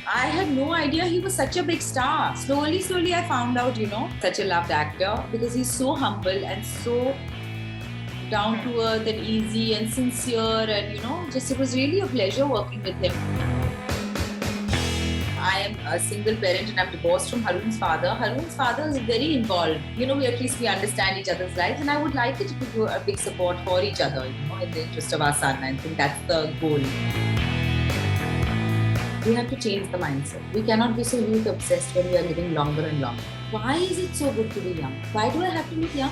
I had no idea he was such a big star. Slowly, I found out, such a loved actor because he's so humble and so down to earth and easy and sincere. And, just it was really a pleasure working with him. I am a single parent and I'm divorced from Harun's father. Harun's father is very involved. At least we understand each other's lives. And I would like it to do a big support for each other, in the interest of our son. I think that's the goal. We have to change the mindset. We cannot be so youth obsessed when we are living longer and longer. Why is it so good to be young? Why do I have to look young?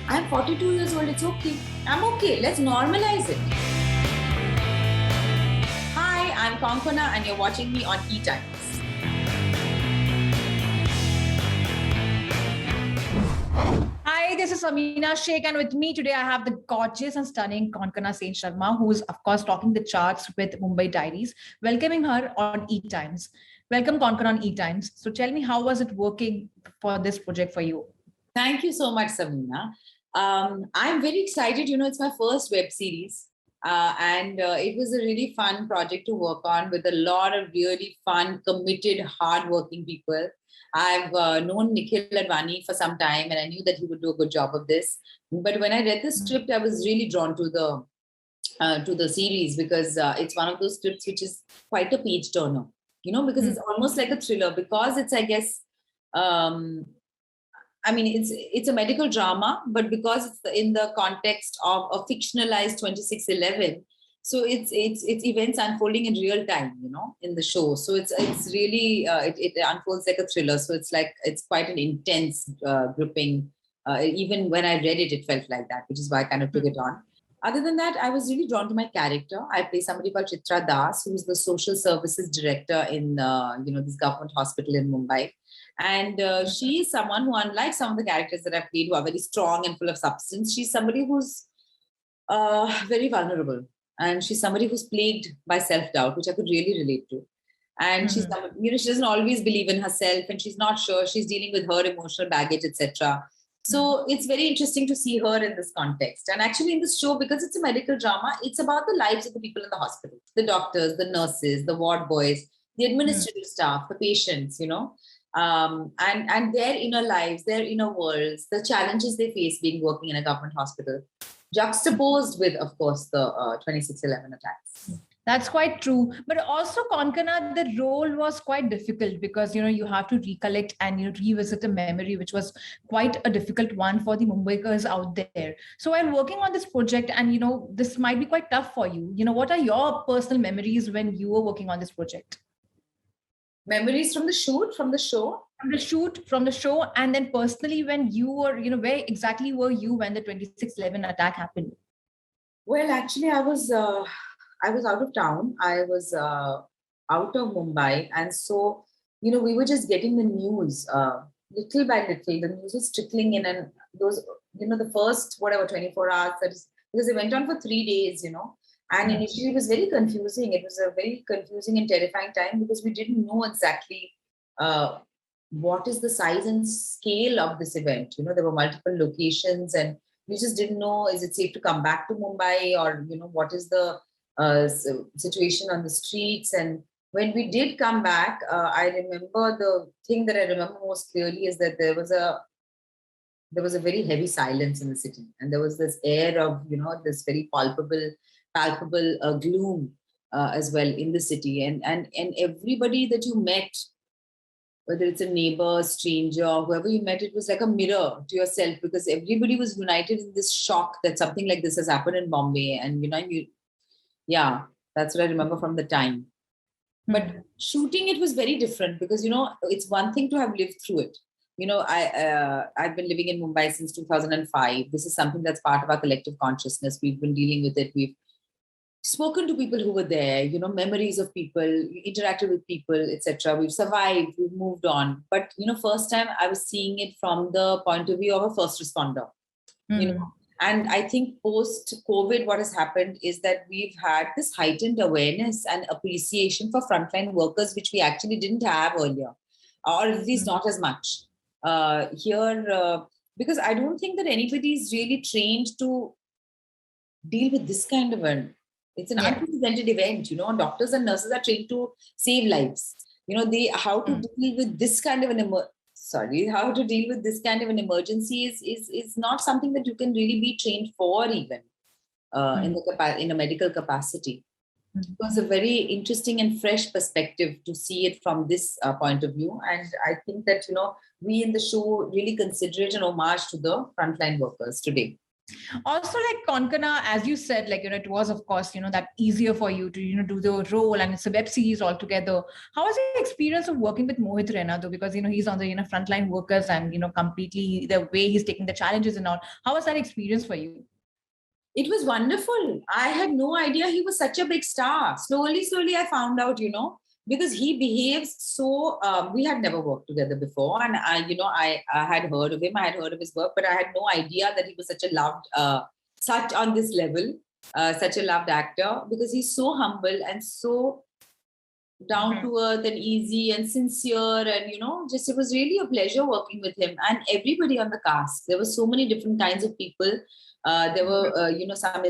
I'm 42 years old. It's okay. I'm okay. Let's normalize it. Hi, I'm Konkona and you're watching me on ETimes. Hi, this is Amina Sheikh, and with me today I have the gorgeous and stunning Konkona Sen Sharma, who is, of course, talking the charts with Mumbai Diaries. Welcoming her on ETimes. Welcome, Konkona, on ETimes. So tell me, how was it working for this project for you? Thank you so much, Samina. I'm very excited. It's my first web series. And it was a really fun project to work on with a lot of really fun, committed, hardworking people. I've known Nikhil Advani for some time, and I knew that he would do a good job of this. But when I read the script, I was really drawn to the series because it's one of those scripts which is quite a page turner. Because it's almost like a thriller. Because it's, I guess, it's a medical drama, but because it's in the context of a fictionalized 2611. So it's events unfolding in real time, in the show. So it's really it unfolds like a thriller. So it's quite an intense, gripping. Even when I read it, it felt like that, which is why I kind of took it on. Other than that, I was really drawn to my character. I play somebody called Chitra Das, who's the social services director in this government hospital in Mumbai. And she is someone who, unlike some of the characters that I've played, who are very strong and full of substance, she's somebody who's very vulnerable. And she's somebody who's plagued by self-doubt, which I could really relate to. And she's, she doesn't always believe in herself, and she's not sure. She's dealing with her emotional baggage, etc. So it's very interesting to see her in this context. And actually, in this show, because it's a medical drama, it's about the lives of the people in the hospital: the doctors, the nurses, the ward boys, the administrative staff, the patients. And their inner lives, their inner worlds, the challenges they face being working in a government hospital, juxtaposed with, of course, the 2611 attacks. That's quite true. But also, Konkana, the role was quite difficult because, you have to recollect and, revisit a memory, which was quite a difficult one for the Mumbaikars out there. So while working on this project, and, this might be quite tough for you, what are your personal memories when you were working on this project? Memories from the shoot, from the show? From the show. And then personally, when you were, where exactly were you when the 2611 attack happened? Well, actually, I was out of town. I was out of Mumbai. And so, we were just getting the news little by little. The news was trickling in. And those, the first, 24 hours, because it went on for 3 days, And initially it was very confusing. It was a very confusing and terrifying time because we didn't know exactly what is the size and scale of this event. There were multiple locations and we just didn't know, is it safe to come back to Mumbai, or, what is the situation on the streets. And when we did come back, I remember the thing that I remember most clearly is that there was a very heavy silence in the city. And there was this air of, this very palpable gloom as well in the city. And everybody that you met, whether it's a neighbor, stranger, whoever you met, it was like a mirror to yourself because everybody was united in this shock that something like this has happened in Bombay. And, that's what I remember from the time. But shooting it was very different because, it's one thing to have lived through it. I've been living in Mumbai since 2005. This is something that's part of our collective consciousness. We've been dealing with it. We've spoken to people who were there, memories of people, interacted with people, etc. We've survived, we've moved on. But, first time I was seeing it from the point of view of a first responder, And I think post-COVID, what has happened is that we've had this heightened awareness and appreciation for frontline workers, which we actually didn't have earlier, or at least not as much. Because I don't think that anybody is really trained to deal with this kind of it's an unprecedented event. Doctors and nurses are trained to save lives. how to deal with this kind of how to deal with this kind of an emergency is not something that you can really be trained for even in a medical capacity. It was a very interesting and fresh perspective to see it from this point of view. And I think that, we in the show really consider it an homage to the frontline workers today. Also, like Konkona, as you said, it was, of course, that easier for you to, do the role, and it's a web series altogether. How was the experience of working with Mohit Renato? Because, he's on the, frontline workers and, completely the way he's taking the challenges and all. How was that experience for you? It was wonderful. I had no idea he was such a big star. Slowly, I found out, because he behaves so, we had never worked together before. And I had heard of him, I had heard of his work, but I had no idea that he was such a loved, such on this level, such a loved actor, because he's so humble and so down to earth and easy and sincere. And, just, it was really a pleasure working with him and everybody on the cast. There were so many different kinds of people. There were, some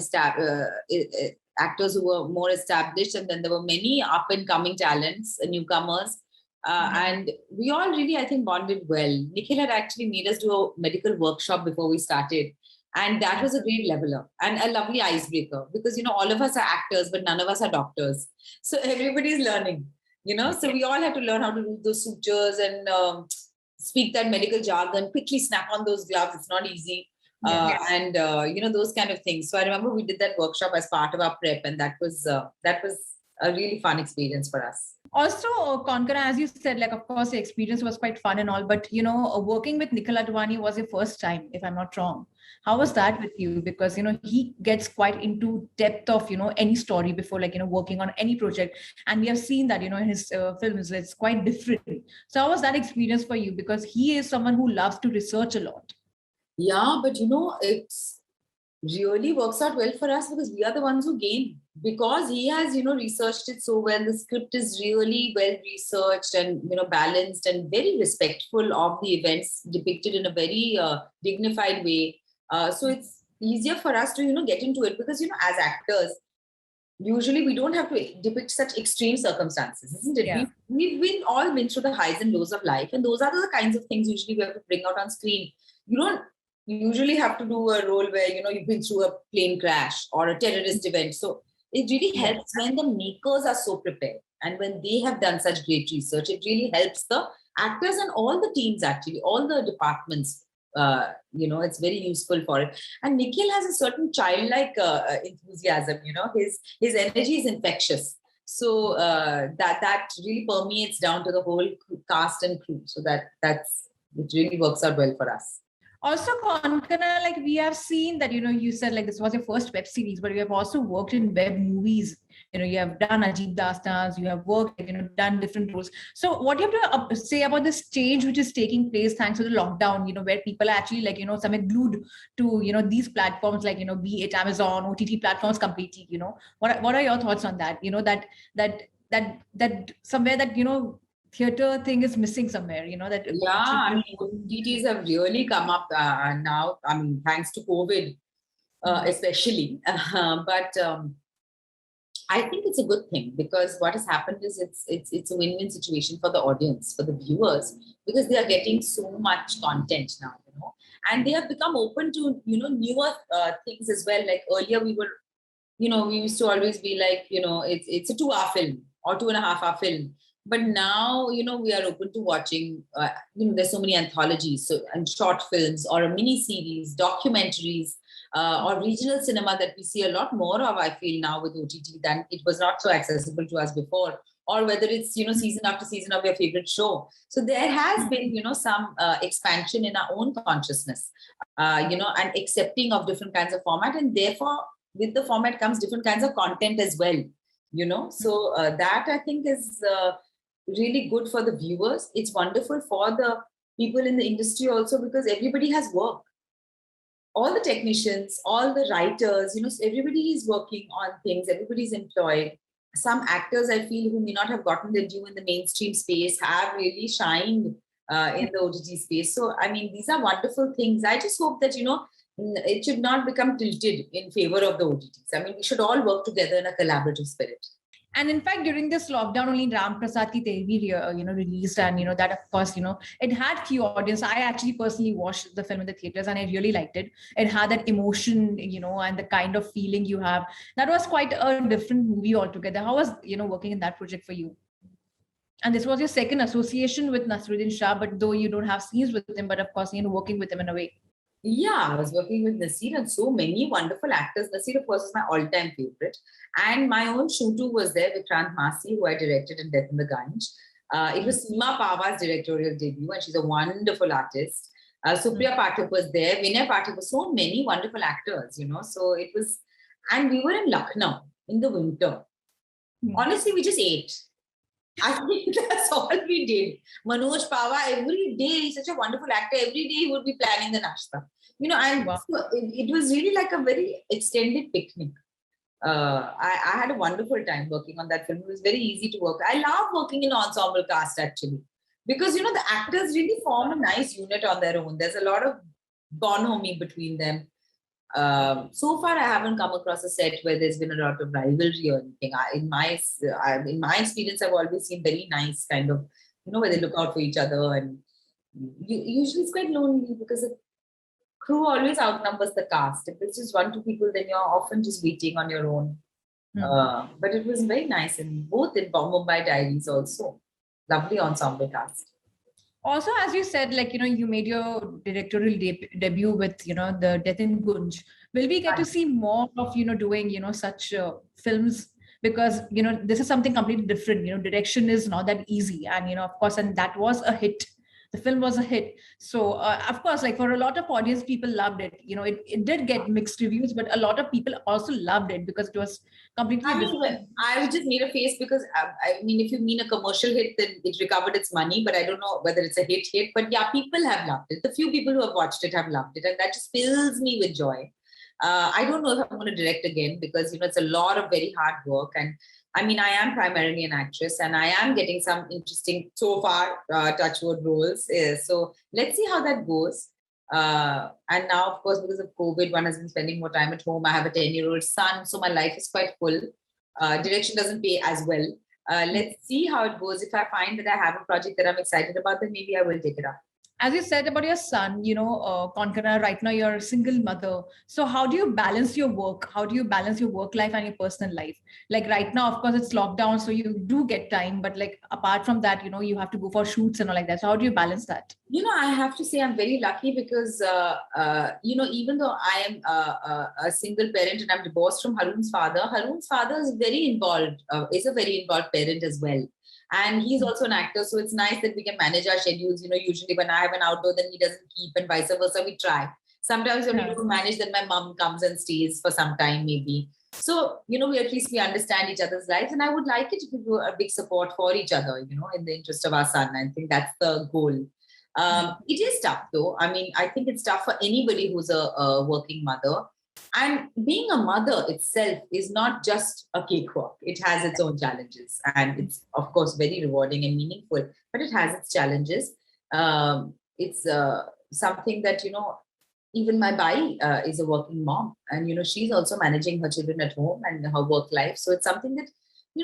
actors who were more established, and then there were many up-and-coming talents, newcomers. And we all really, I think, bonded well. Nikhil had actually made us do a medical workshop before we started. And that was a great leveler and a lovely icebreaker because, all of us are actors, but none of us are doctors. So everybody's learning, so we all have to learn how to do those sutures and speak that medical jargon, quickly snap on those gloves. It's not easy. And those kind of things. So I remember we did that workshop as part of our prep, and that was a really fun experience for us. Also, Konkona, as you said, of course, the experience was quite fun and all, but working with Nikhil Advani was your first time, if I'm not wrong. How was that with you? Because he gets quite into depth of any story before, working on any project, and we have seen that in his films it's quite different. So how was that experience for you? Because he is someone who loves to research a lot. Yeah, but it's really works out well for us because we are the ones who gain, because he has researched it so well. The script is really well researched and balanced and very respectful of the events depicted in a very dignified way. So it's easier for us to get into it because as actors usually we don't have to depict such extreme circumstances, isn't it? Yeah. We've all been through the highs and lows of life, and those are the kinds of things usually we have to bring out on screen. You don't usually have to do a role where you've been through a plane crash or a terrorist event. So it really helps when the makers are so prepared and when they have done such great research. It really helps the actors and all the teams, actually all the departments. It's very useful for it. And Nikhil has a certain childlike enthusiasm. His energy is infectious. So that really permeates down to the whole cast and crew. So it really works out well for us. Also, Konkona, we have seen that, you said this was your first web series, but you have also worked in web movies. You have done Ajib Dastans, you have worked, done different roles. So what do you have to say about this change which is taking place thanks to the lockdown, where people are actually some glued to, these platforms, be it Amazon, OTT platforms completely, what are your thoughts on that? That somewhere that, theater thing is missing somewhere, that. Yeah, OTTs have really come up now. Thanks to COVID, especially. But I think it's a good thing because what has happened is it's a win-win situation for the audience, for the viewers, because they are getting so much content now, and they have become open to newer things as well. Like earlier, we were, we used to always be like, it's a 2-hour film or 2.5-hour film. But now, we are open to watching, there's so many anthologies and short films or a mini series, documentaries, or regional cinema that we see a lot more of, I feel now with OTT than it was not so accessible to us before, or whether it's, season after season of your favorite show. So there has been, some expansion in our own consciousness, and accepting of different kinds of format. And therefore, with the format comes different kinds of content as well, So that I think is really good for the viewers. It's wonderful for the people in the industry also because everybody has work. All the technicians, all the writers, everybody is working on things. Everybody's employed. Some actors, I feel, who may not have gotten their due in the mainstream space have really shined in the OTT space. So, these are wonderful things. I just hope that, it should not become tilted in favor of the OTTs. We should all work together in a collaborative spirit. And in fact, during this lockdown, only Ram Prasad Ki Tevi, released, and that, of course, it had few audience. I actually personally watched the film in the theaters, and I really liked it. It had that emotion, and the kind of feeling you have. That was quite a different movie altogether. How was working in that project for you? And this was your second association with Nasruddin Shah, but though you don't have scenes with him, but of course, working with him in a way. Yeah, I was working with Nasir and so many wonderful actors. Nasir, of course, is my all-time favorite. And my own Shutu was there with Vikrant Masi, who I directed in Death in the Ganj. It was Seema Pava's directorial debut, and she's a wonderful artist. Supriya Pathak was there, Vinay Pathak was so many wonderful actors, So it was, and we were in Lucknow in the winter. Honestly, we just ate. I think that's all we did. Manoj Pava, every day, he's such a wonderful actor. Every day he would be planning the nashta. And Wow. so it was really like a very extended picnic. I had a wonderful time working on that film. It was very easy to work. I love working in ensemble cast actually, because the actors really form a nice unit on their own. There's a lot of bonhomie between them. So far, I haven't come across a set where there's been a lot of rivalry or anything. In my experience, I've always seen very nice kind of, where they look out for each other, and usually it's quite lonely because the crew always outnumbers the cast. If it's just 1-2 people, then you're often just waiting on your own. But it was very nice, in both in Mumbai Diaries also. Lovely ensemble cast. Also, as you said, you made your directorial debut with, the Death in Gunj. Will we get to see more of, doing, such films? Because, this is something completely different. Direction is not that easy. And, of course, and that was a hit. The film was a hit. So, of course, for a lot of audience, people loved it. It did get mixed reviews, but a lot of people also loved it because it was completely different. I just made a face because, if you mean a commercial hit, then it recovered its money, but I don't know whether it's a hit. But yeah, people have loved it. The few people who have watched it have loved it, and that just fills me with joy. I don't know if I'm going to direct again because, it's a lot of very hard work. And I am primarily an actress, and I am getting some interesting, so far, touchwood roles. So let's see how that goes. And now, of course, because of COVID, one has been spending more time at home. I have a 10-year-old son, so my life is quite full. Direction doesn't pay as well. Let's see how it goes. If I find that I have a project that I'm excited about, then maybe I will take it up. As you said about your son, Konkona, right now you're a single mother. So how do you balance your work? How do you balance your work life and your personal life? Like right now, of course, it's lockdown, so you do get time. But apart from that, you have to go for shoots and all like that. So how do you balance that? I have to say I'm very lucky because, even though I am a single parent and I'm divorced from Harun's father is very involved, is a very involved parent as well. And he's also an actor, so it's nice that we can manage our schedules. Usually when I have an outdoor, then he doesn't keep, and vice versa, we try. Sometimes when we don't manage, then my mom comes and stays for some time, maybe. So, we at least we understand each other's lives, and I would like it to be a big support for each other, in the interest of our son. I think that's the goal. It is tough, though. I think it's tough for anybody who's a working mother. And being a mother itself is not just a cakewalk. It has its own challenges. And it's, of course, very rewarding and meaningful, but it has its challenges. It's something that, even my bai is a working mom. And, she's also managing her children at home and her work life. So it's something that,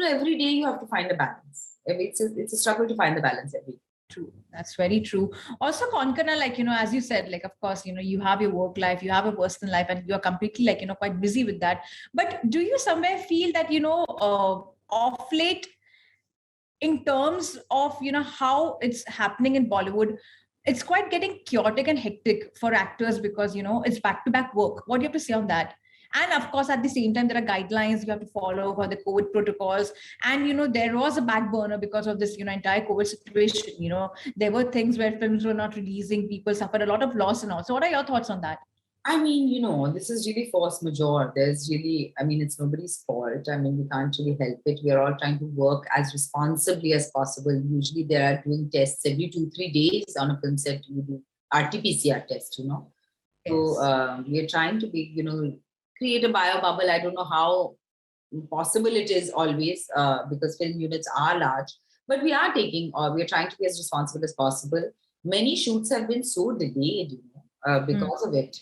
every day you have to find a balance. It's a struggle to find the balance every day. True. That's very true. Also, Konkana, as you said, of course, you have your work life, you have a personal life, and you are completely, quite busy with that. But do you somewhere feel that, off late, in terms of, how it's happening in Bollywood, it's quite getting chaotic and hectic for actors because, it's back-to-back work. What do you have to say on that? And of course, at the same time, there are guidelines you have to follow for the COVID protocols. And, there was a back burner because of this, entire COVID situation. There were things where films were not releasing, people suffered a lot of loss and all. So what are your thoughts on that? This is really force majeure. There's really, it's nobody's fault. We can't really help it. We are all trying to work as responsibly as possible. Usually they are doing tests every 2-3 days on a film set. You do RT-PCR test, Yes. So we are trying to be, create a bio bubble. I don't know how possible it is always because film units are large, but we are trying to be as responsible as possible. Many shoots have been so delayed, because of it.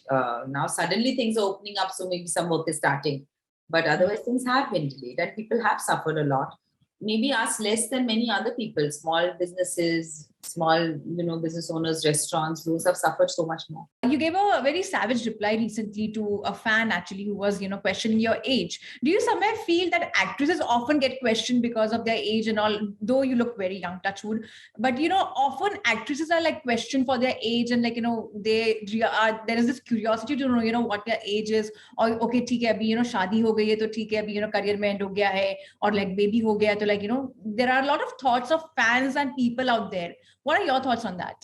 Now suddenly things are opening up, so maybe some work is starting. But otherwise, things have been delayed and people have suffered a lot. Maybe us less than many other people, small businesses, small, business owners, restaurants, those have suffered so much more. You gave a very savage reply recently to a fan actually who was, questioning your age. Do you somewhere feel that actresses often get questioned because of their age and all, though you look very young, touch wood, but often actresses are like questioned for their age and like, there is this curiosity to know, what their age is, or okay, theek hai, abhi, shaadi ho gayi hai, to theek hai, abhi, career mein end ho gaya hai, or like baby ho gaya, to like, there are a lot of thoughts of fans and people out there. What are your thoughts on that?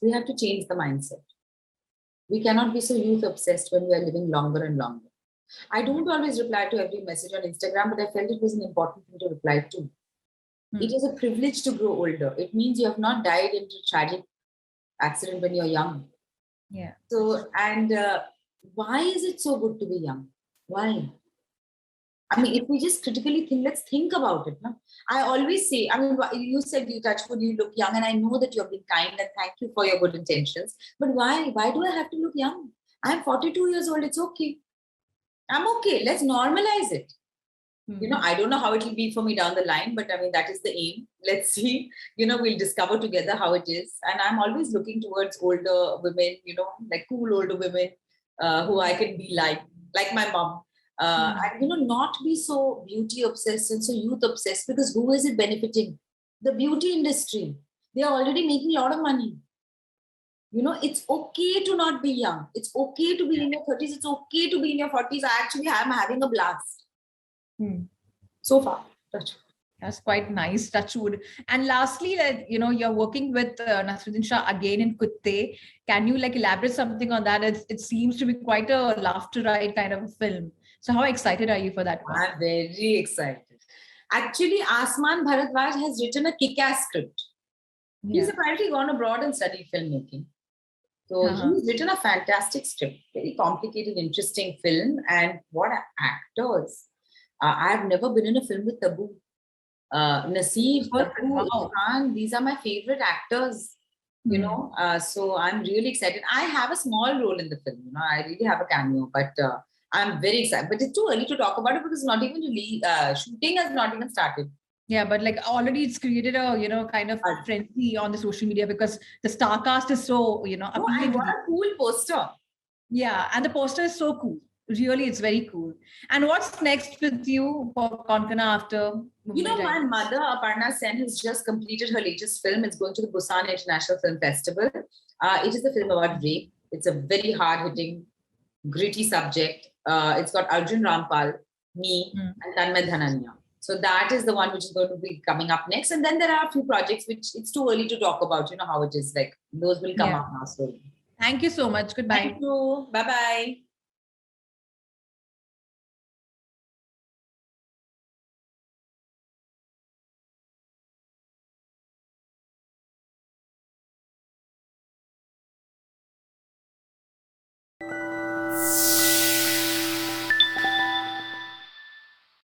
We have to change the mindset. We cannot be so youth obsessed when we are living longer and longer. I don't always reply to every message on Instagram, but I felt it was an important thing to reply to. It is a privilege to grow older. It means you have not died in a tragic accident when you're young. Yeah. So, and why is it so good to be young? Why? I mean, if we just critically think, let's think about it. No? I always say, I mean, you said you touch wood, you look young, and I know that you're being kind and thank you for your good intentions. But why? Why do I have to look young? I'm 42 years old. It's okay. I'm okay. Let's normalize it. I don't know how it will be for me down the line, but I mean, that is the aim. Let's see. We'll discover together how it is. And I'm always looking towards older women, like cool older women who I can be like my mom. And not be so beauty obsessed and so youth obsessed, because who is it benefiting? The beauty industry. They are already making a lot of money. It's okay to not be young. It's okay to be in your 30s. It's okay to be in your 40s. I actually am having a blast. So far. That's quite nice, touchwood. And lastly, you're working with Nasruddin Shah again in Kutte. Can you elaborate something on that? It seems to be quite a laughter ride kind of a film. So how excited are you for that one? I'm very excited. Actually, Asman Bharadwaj has written a kick-ass script. Yeah. He's apparently gone abroad and studied filmmaking. So he's written a fantastic script, very complicated, interesting film. And what actors. I've never been in a film with Tabu. Naseer, Tabu, Irfan, these are my favorite actors, so I'm really excited. I have a small role in the film, I really have a cameo, but I'm very excited. But it's too early to talk about it because not even shooting has not even started. Yeah, but already it's created a, kind of frenzy on the social media because the star cast is so, appealing. And what a cool poster. Yeah, and the poster is so cool. Really, it's very cool. And what's next with you for Konkona after Mumbai Diaries? My mother, Aparna Sen, has just completed her latest film. It's going to the Busan International Film Festival. It is a film about rape. It's a very hard-hitting, gritty subject. It's got Arjun Rampal, me, and Tanmay Dhananya. So that is the one which is going to be coming up next. And then there are a few projects which it's too early to talk about, how it is. Those will come up now slowly. Thank you so much. Goodbye. Thank you. Bye-bye.